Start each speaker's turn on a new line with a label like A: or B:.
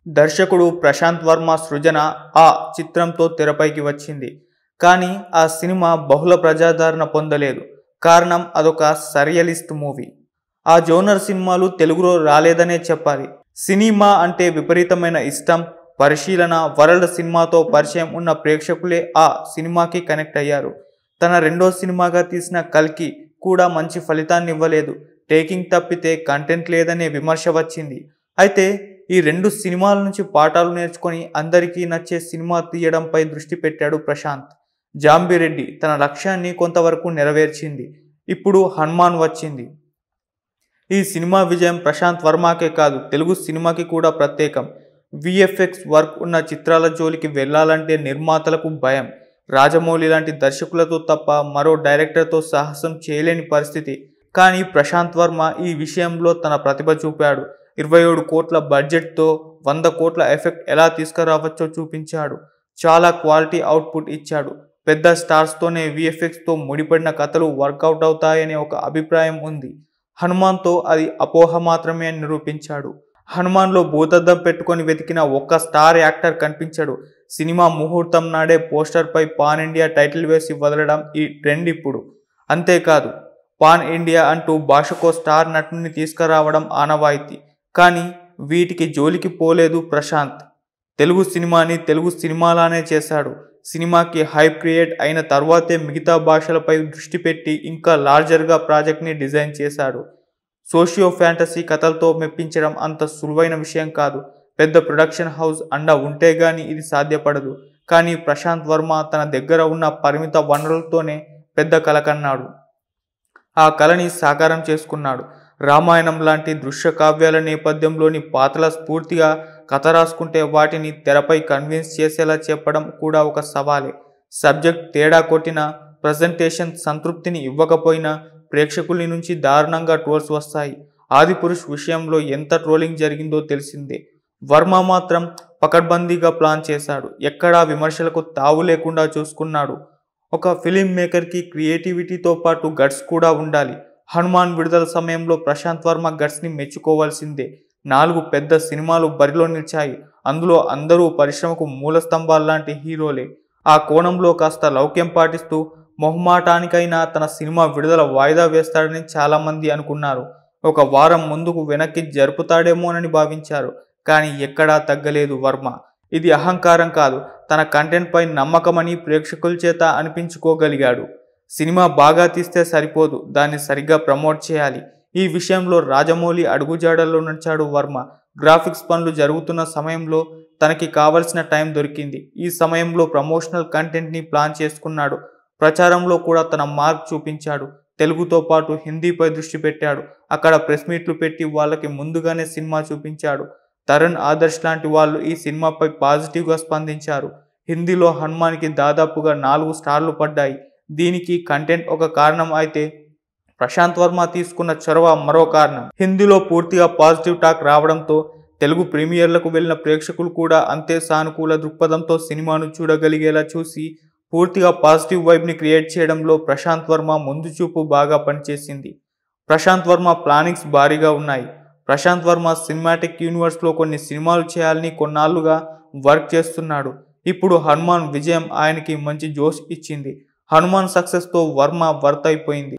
A: దర్శకుడు ప్రశాంత్ వర్మ సృజన ఆ చిత్రంతో తెరపైకి వచ్చింది. కానీ ఆ సినిమా బహుళ ప్రజాదరణ పొందలేదు. కారణం అదొక సర్రియలిస్ట్ మూవీ. ఆ జోనర్ సినిమాలు తెలుగులో రాలేదనే చెప్పాలి. సినిమా అంటే విపరీతమైన ఇష్టం, పరిశీలన, వరల్డ్ సినిమాతో పరిచయం ఉన్న ప్రేక్షకులే ఆ సినిమాకి కనెక్ట్ అయ్యారు. తన రెండో సినిమాగా తీసిన కల్కి కూడా మంచి ఫలితాన్ని ఇవ్వలేదు. టేకింగ్ తప్పితే కంటెంట్ లేదనే విమర్శ వచ్చింది. అయితే ఈ రెండు సినిమాల నుంచి పాఠాలు నేర్చుకొని అందరికీ నచ్చే సినిమా తీయడంపై దృష్టి పెట్టాడు ప్రశాంత్. జాంబిరెడ్డి తన లక్ష్యాన్ని కొంతవరకు నెరవేర్చింది. ఇప్పుడు హనుమాన్ వచ్చింది. ఈ సినిమా విజయం ప్రశాంత్ వర్మకే కాదు, తెలుగు సినిమాకి కూడా ప్రత్యేకం. విఎఫ్ఎక్స్ వర్క్ ఉన్న చిత్రాల జోలికి వెళ్లాలంటే నిర్మాతలకు భయం. రాజమౌళి లాంటి దర్శకులతో తప్ప మరో డైరెక్టర్తో సాహసం చేయలేని పరిస్థితి. కానీ ప్రశాంత్ వర్మ ఈ విషయంలో తన ప్రతిభ చూపాడు. 27 కోట్ల బడ్జెట్తో 100 కోట్ల ఎఫెక్ట్ ఎలా తీసుకురావచ్చో చూపించాడు. చాలా క్వాలిటీ అవుట్పుట్ ఇచ్చాడు. పెద్ద స్టార్స్తోనే విఎఫ్ఎక్స్తో ముడిపడిన కథలు వర్కౌట్ అవుతాయనే ఒక అభిప్రాయం ఉంది. హనుమాన్తో అది అపోహ మాత్రమే అని నిరూపించాడు. హనుమాన్లో భూతద్దం పెట్టుకొని వెతికిన ఒక్క స్టార్ యాక్టర్ కనిపించడు. సినిమా ముహూర్తం నాడే పోస్టర్పై పాన్ ఇండియా టైటిల్ వేసి వదలడం ఈ ట్రెండ్ ఇప్పుడు. అంతేకాదు, పాన్ ఇండియా అంటూ భాషకో స్టార్ నటుని తీసుకురావడం ఆనవాయితీ. కానీ వీటికి జోలికి పోలేదు ప్రశాంత్. తెలుగు సినిమాని తెలుగు సినిమాలానే చేశాడు. సినిమాకి హైప్ క్రియేట్ అయిన తర్వాతే మిగతా భాషలపై దృష్టి పెట్టి ఇంకా లార్జర్గా ప్రాజెక్ట్ని డిజైన్ చేశాడు. సోషియో ఫ్యాంటసీ కథలతో మెప్పించడం అంత సులువైన విషయం కాదు. పెద్ద ప్రొడక్షన్ హౌస్ అండ ఉంటే గానీ ఇది సాధ్యపడదు. కానీ ప్రశాంత్ వర్మ తన దగ్గర ఉన్న పరిమిత వనరులతోనే పెద్ద కల కన్నాడు. ఆ కళని సాకారం చేసుకున్నాడు. రామాయణం లాంటి దృశ్య కావ్యాల నేపథ్యంలోని పాత్రల స్ఫూర్తిగా కథ రాసుకుంటే వాటిని తెరపై కన్విన్స్ చేసేలా చెప్పడం కూడా ఒక సవాలే. సబ్జెక్ట్ తేడా కొట్టినా, ప్రజెంటేషన్ సంతృప్తిని ఇవ్వకపోయినా ప్రేక్షకుల నుంచి దారుణంగా ట్రోల్స్ వస్తాయి. ఆదిపురుష్ విషయంలో ఎంత ట్రోలింగ్ జరిగిందో తెలిసిందే. వర్మ మాత్రం పకడ్బందీగా ప్లాన్ చేశాడు. ఎక్కడా విమర్శలకు తావు లేకుండా చూసుకున్నాడు. ఒక ఫిలిం మేకర్కి క్రియేటివిటీతో పాటు గట్స్ కూడా ఉండాలి. హనుమాన్ విడుదల సమయంలో ప్రశాంత్ వర్మ గట్స్ని మెచ్చుకోవాల్సిందే. 4 పెద్ద సినిమాలు బరిలో నిలిచాయి. అందులో అందరూ పరిశ్రమకు మూల స్తంభాల్లాంటి హీరోలే. ఆ కోణంలో కాస్త లౌక్యం పాటిస్తూ మొహమాటానికైనా తన సినిమా విడుదల వాయిదా వేస్తాడని చాలామంది అనుకున్నారు. ఒక వారం ముందుకు వెనక్కి జరుపుతాడేమోనని భావించారు. కానీ ఎక్కడా తగ్గలేదు వర్మ. ఇది అహంకారం కాదు, తన కంటెంట్పై నమ్మకమని ప్రేక్షకుల చేత అనిపించుకోగలిగాడు. సినిమా బాగా తీస్తే సరిపోదు, దాన్ని సరిగ్గా ప్రమోట్ చేయాలి. ఈ విషయంలో రాజమౌళి అడుగుజాడల్లో నడిచాడు వర్మ. గ్రాఫిక్స్ పనులు జరుగుతున్న సమయంలో తనకి కావలసిన టైం దొరికింది. ఈ సమయంలో ప్రమోషనల్ కంటెంట్ని ప్లాన్ చేసుకున్నాడు. ప్రచారంలో కూడా తన మార్క్ చూపించాడు. తెలుగుతో పాటు హిందీపై దృష్టి పెట్టాడు. అక్కడ ప్రెస్ మీట్లు పెట్టి వాళ్ళకి ముందుగానే సినిమా చూపించాడు. తరుణ్ ఆదర్శ్ లాంటి వాళ్ళు ఈ సినిమాపై పాజిటివ్గా స్పందించారు. హిందీలో హనుమాన్కి దాదాపుగా 4 స్టార్లు పడ్డాయి. దీనికి కంటెంట్ ఒక కారణం అయితే ప్రశాంత్ వర్మ తీసుకున్న చొరవ మరో కారణం. హిందీలో పూర్తిగా పాజిటివ్ టాక్ రావడంతో తెలుగు ప్రీమియర్లకు వెళ్లిన ప్రేక్షకులు కూడా అంతే సానుకూల దృక్పథంతో సినిమాను చూడగలిగేలా చూసి పూర్తిగా పాజిటివ్ వైబ్ని క్రియేట్ చేయడంలో ప్రశాంత్ వర్మ ముందు చూపు బాగా పనిచేసింది. ప్రశాంత్ వర్మ ప్లానింగ్స్ భారీగా ఉన్నాయి. ప్రశాంత్ వర్మ సినిమాటిక్ యూనివర్స్లో కొన్ని సినిమాలు చేయాలని కొన్నాళ్లుగా వర్క్ చేస్తున్నాడు. ఇప్పుడు హనుమాన్ విజయం ఆయనకి మంచి జోష్ ఇచ్చింది. హనుమాన్ సక్సెస్తో వర్మ వర్త్ అయిపోయింది.